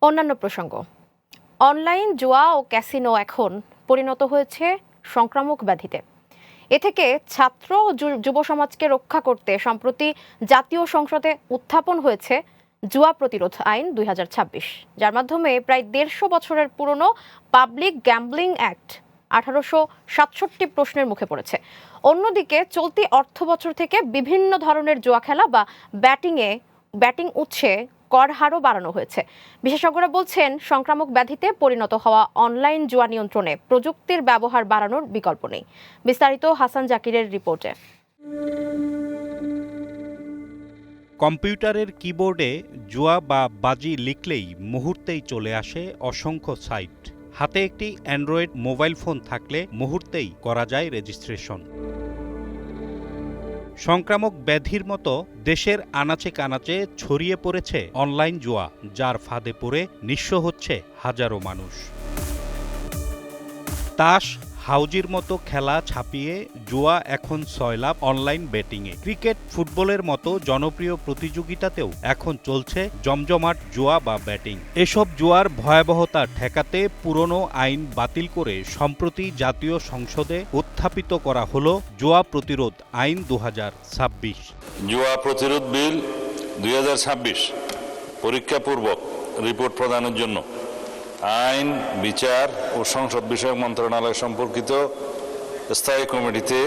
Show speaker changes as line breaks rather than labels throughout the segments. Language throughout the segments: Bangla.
অন্যান্য প্রসঙ্গ, অনলাইন জুয়া ও ক্যাসিনো এখন পরিণত হয়েছে সংক্রামক ব্যাধিতে। এ থেকে ছাত্র ও যুব সমাজকে রক্ষা করতে সম্প্রতি জাতীয় সংসদে উত্থাপন হয়েছে জুয়া প্রতিরোধ আইন ২০২৬, যার মাধ্যমে প্রায় ১৫০ বছরের পুরনো পাবলিক গ্যাম্বলিং অ্যাক্ট ১৮৬৭ প্রশ্নের মুখে পড়েছে। অন্যদিকে চলতি অর্থবছর থেকে বিভিন্ন ধরনের জুয়া খেলা বা ব্যাটিং উৎসে কর হারও বাড়ানো হয়েছে। বিশেষজ্ঞরা বলছেন, সংক্রামক ব্যাধিতে পরিণত হওয়া অনলাইন জুয়া নিয়ন্ত্রণে প্রযুক্তির ব্যবহার বাড়ানোর বিকল্প নেই। বিস্তারিত হাসান জাকিরের রিপোর্টে।
কম্পিউটারের কিবোর্ডে জুয়া বা বাজি লিখলেই মুহূর্তেই চলে আসে অসংখ্য সাইট। হাতে একটি অ্যান্ড্রয়েড মোবাইল ফোন থাকলে মুহূর্তেই করা যায় রেজিস্ট্রেশন। সংক্রামক ব্যাধির মতো দেশের আনাচে কানাচে ছড়িয়ে পড়েছে অনলাইন জুয়া, যার ফাঁদে পড়ে নিঃস্ব হচ্ছে হাজারো মানুষ। তাস, হাউজির মতো খেলা ছাপিয়ে জুয়া এখন সয়লাভ অনলাইন বেটিংয়ে। ক্রিকেট, ফুটবলের মতো জনপ্রিয় প্রতিযোগিতাতেও এখন চলছে জমজমাট জুয়া বা ব্যাটিং। এসব জুয়ার ভয়াবহতা ঠেকাতে পুরনো আইন বাতিল করে সম্প্রতি জাতীয় সংসদে উত্থাপিত করা হলো জুয়া প্রতিরোধ আইন ২০২৬।
জুয়া প্রতিরোধ বিল ২০২৬ পরীক্ষাপূর্বক রিপোর্ট প্রদানের জন্য আইন, বিচার ও সংসদ বিষয়ক মন্ত্রণালয় সম্পর্কিত স্থায়ী কমিটিতে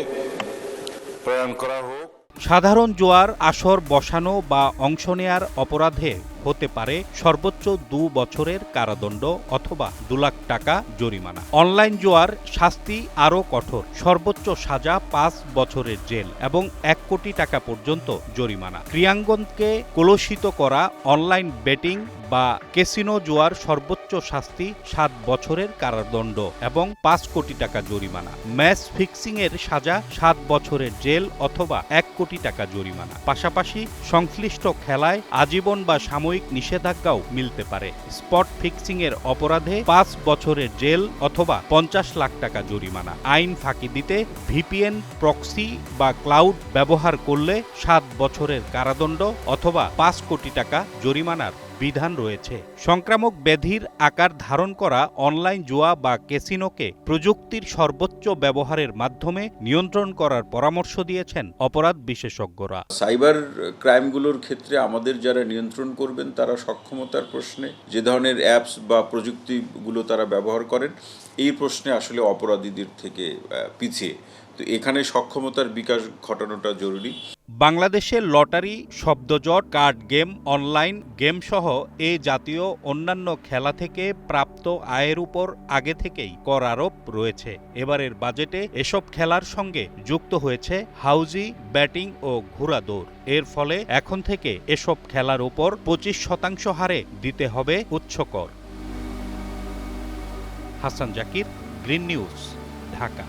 প্রেরণ করা হোক।
সাধারণ জুয়ার আসর বসানো বা অংশ নেয়ার অপরাধে হতে পারে সর্বোচ্চ ২ বছরের কারাদণ্ড অথবা ২ লাখ টাকা জরিমানা। অনলাইন জুয়ার শাস্তি আরও কঠোর, সর্বোচ্চ সাজা ৫ বছরের জেল এবং ১ কোটি টাকা পর্যন্ত জরিমানা। ক্রীড়াঙ্গনকে কলুষিত করা, অনলাইন বেটিং বা ক্যাসিনো জুয়ার সর্বোচ্চ শাস্তি ৭ বছরের কারাদণ্ড এবং ৫ কোটি টাকা জরিমানা। ম্যাচ ফিক্সিংয়ের সাজা ৭ বছরের জেল অথবা ১ কোটি টাকা জরিমানা। পাশাপাশি সংশ্লিষ্ট খেলায় আজীবন বা সাময়িক নিষেধাজ্ঞাও মিলতে পারে। স্পট ফিক্সিংয়ের অপরাধে ৫ বছরের জেল অথবা ৫০ লাখ টাকা জরিমানা। আইন ফাঁকি দিতে ভিপিএন, প্রক্সি বা ক্লাউড ব্যবহার করলে ৭ বছরের কারাদণ্ড অথবা ৫ কোটি টাকা জরিমানার বিধান রয়েছে। সংক্রামক ব্যাধির আকার ধারণ করা অনলাইন জুয়া বা ক্যাসিনোকে প্রযুক্তির সর্বোচ্চ ব্যবহারের মাধ্যমে নিয়ন্ত্রণ করার পরামর্শ দিয়েছেন অপরাধ বিশেষজ্ঞরা।
সাইবার ক্রাইমগুলোর ক্ষেত্রে আমাদের যারা নিয়ন্ত্রণ করবেন তারা সক্ষমতার প্রশ্নে যে ধরনের অ্যাপস বা প্রযুক্তিগুলো তারা ব্যবহার করেন, এই প্রশ্নে আসলে অপরাধীদের থেকে পিছিয়ে। তো এখানে সক্ষমতার বিকাশ ঘটানোটা জরুরি।
বাংলাদেশে লটারি, শব্দজট, কার্ড গেম, অনলাইন গেম সহ এ জাতীয় অন্যান্য খেলা থেকে প্রাপ্ত আয়ের উপর আগে থেকেই কর আরোপ রয়েছে। এবারের বাজেটে এসব খেলার সঙ্গে যুক্ত হয়েছে হাউজি, ব্যাটিং ও ঘোড়া দৌড়। এর ফলে এখন থেকে এসব খেলার উপর ২৫% হারে দিতে হবে উচ্চ কর। Hasan Zakir, green news, Dhaka.